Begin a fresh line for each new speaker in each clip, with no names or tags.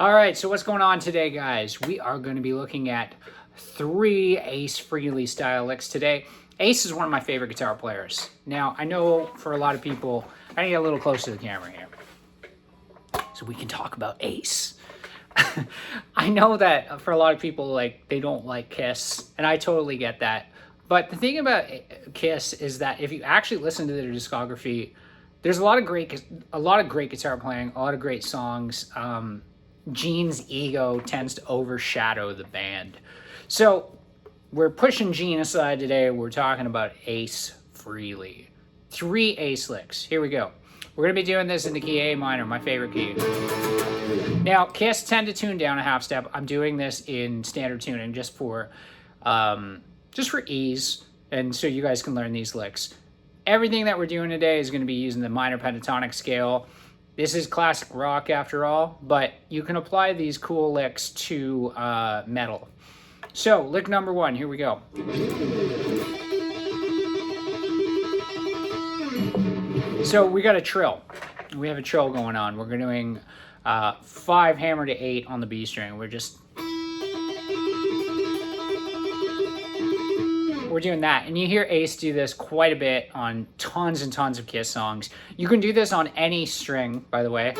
All right, so what's going on today, guys? We are going to be looking at 3 Ace Frehley style licks today. Ace is one of my favorite guitar players. Now, I know for a lot of people, I need to get a little closer to the camera here so we can talk about Ace. I know that for a lot of people, like, they don't like Kiss, and I totally get that. But the thing about Kiss is that if you actually listen to their discography, there's a lot of great guitar playing, a lot of great songs. Gene's ego tends to overshadow the band. So we're pushing Gene aside today. We're talking about Ace Frehley. 3 Ace licks. Here we go. We're going to be doing this in the key A minor, my favorite key. Now, Kiss tend to tune down a half step. I'm doing this in standard tuning just for ease, and so you guys can learn these licks. Everything that we're doing today is going to be using the minor pentatonic scale. This is classic rock after all, but you can apply these cool licks to metal. So, lick number 1, here we go. So we got a trill. We have a trill going on. We're doing 5 hammer to 8 on the B string. We're doing that, and you hear Ace do this quite a bit on tons and tons of Kiss songs. You can do this on any string, by the way.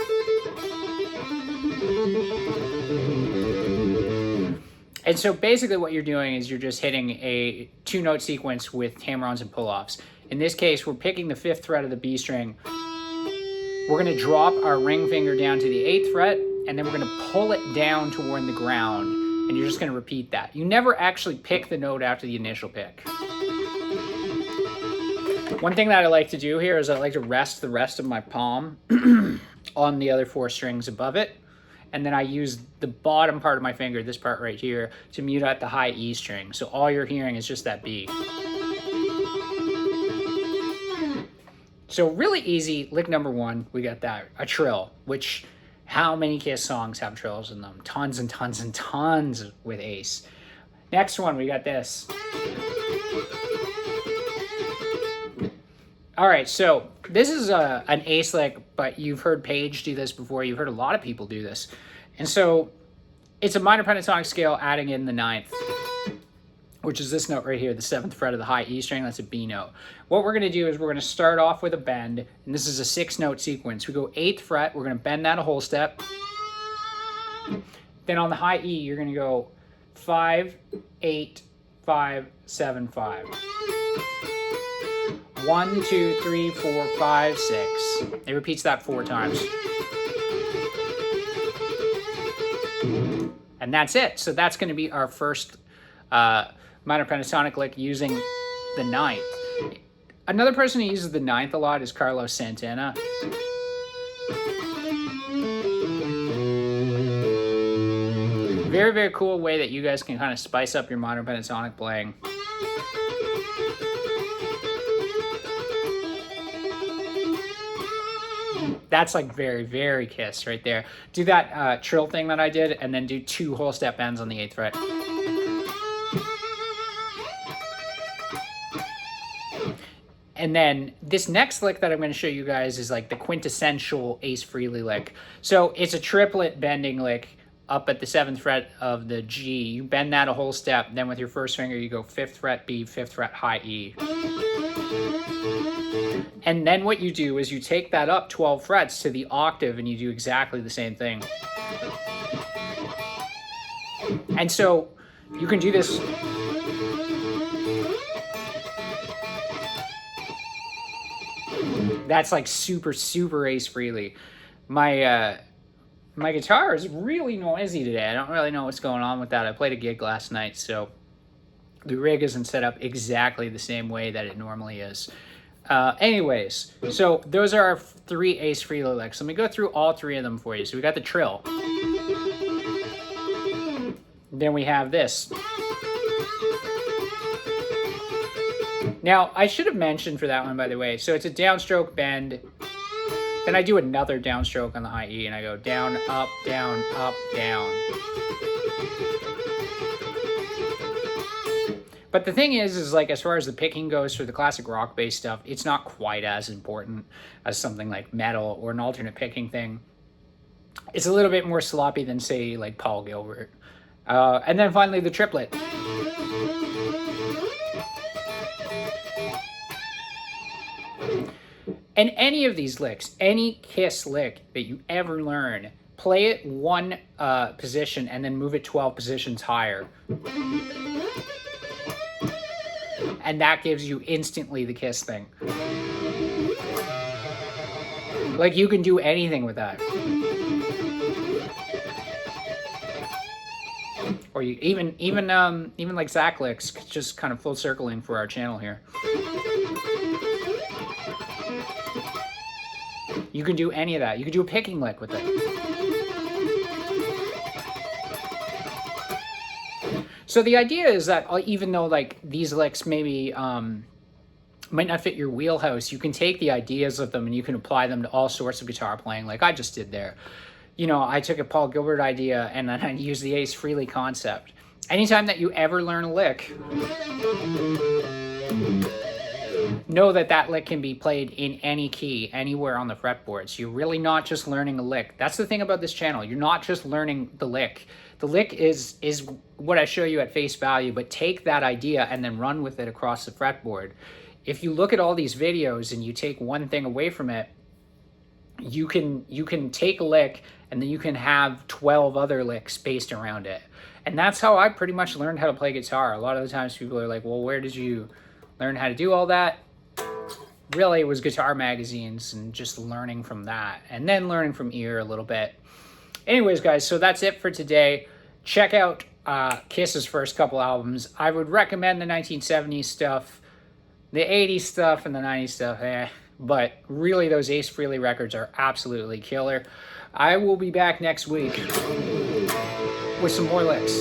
And so basically what you're doing is you're just hitting a 2-note sequence with hammer-ons and pull-offs. In this case, we're picking the 5th fret of the B string. We're going to drop our ring finger down to the 8th fret, and then we're going to pull it down toward the ground. And you're just going to repeat that. You never actually pick the note after the initial pick. One thing that I like to do here is I like to rest the rest of my palm on the other 4 strings above it. And then I use the bottom part of my finger, this part right here, to mute out the high E string. So all you're hearing is just that B. So really easy, lick number 1, we got that, a trill, which... How many Kiss songs have trills in them? Tons and tons and tons with Ace. Next one, we got this. All right, so this is an Ace lick, but you've heard Page do this before. You've heard a lot of people do this. And so it's a minor pentatonic scale adding in the 9th, which is this note right here, the 7th fret of the high E string. That's a B note. What we're going to do is we're going to start off with a bend, and this is a 6-note sequence. We go 8th fret, we're going to bend that a whole step. Then on the high E, you're going to go 5, 8, 5, 7, 5. 1, 2, 3, 4, 5, 6. It repeats that 4 times. And that's it. So that's going to be our first minor pentatonic lick using the 9th. Another person who uses the 9th a lot is Carlos Santana. Very, very cool way that you guys can kind of spice up your minor pentatonic playing. That's like very, very Kiss right there. Do that trill thing that I did, and then do 2 whole step bends on the 8th fret. And then this next lick that I'm going to show you guys is like the quintessential Ace Frehley lick. So it's a triplet bending lick up at the 7th fret of the G. You bend that a whole step. Then with your first finger, you go 5th fret B, 5th fret high E. And then what you do is you take that up 12 frets to the octave, and you do exactly the same thing. And so you can do this... That's like super, super Ace Frehley. My guitar is really noisy today. I don't really know what's going on with that. I played a gig last night, so the rig isn't set up exactly the same way that it normally is. Anyways, so those are our 3 Ace Frehley licks. Let me go through all 3 of them for you. So we got the trill. Then we have this. Now, I should have mentioned for that one, by the way. So it's a downstroke bend. Then I do another downstroke on the high E, and I go down, up, down, up, down. But the thing is like, as far as the picking goes for the classic rock-based stuff, it's not quite as important as something like metal or an alternate picking thing. It's a little bit more sloppy than, say, like Paul Gilbert. And then finally the triplet. And any of these licks, any Kiss lick that you ever learn, play it one position and then move it 12 positions higher. And that gives you instantly the Kiss thing. Like, you can do anything with that. Or you even like Zach licks, just kind of full circling for our channel here. You can do any of that. You can do a picking lick with it. So the idea is that even though like these licks maybe might not fit your wheelhouse, you can take the ideas of them and you can apply them to all sorts of guitar playing, like I just did there. You know, I took a Paul Gilbert idea and then I used the Ace Frehley concept. Anytime that you ever learn a lick, know that that lick can be played in any key, anywhere on the fretboard. So you're really not just learning a lick. That's the thing about this channel. You're not just learning the lick. The lick is what I show you at face value, but take that idea and then run with it across the fretboard. If you look at all these videos and you take one thing away from it, you can take a lick and then you can have 12 other licks based around it. And that's how I pretty much learned how to play guitar. A lot of the times people are like, well, where did you learn how to do all that? Really, it was guitar magazines and just learning from that. And then learning from ear a little bit. Anyways, guys, so that's it for today. Check out Kiss's first couple albums. I would recommend the 1970s stuff, the 80s stuff, and the 90s stuff, but really those Ace Frehley records are absolutely killer. I will be back next week with some more licks.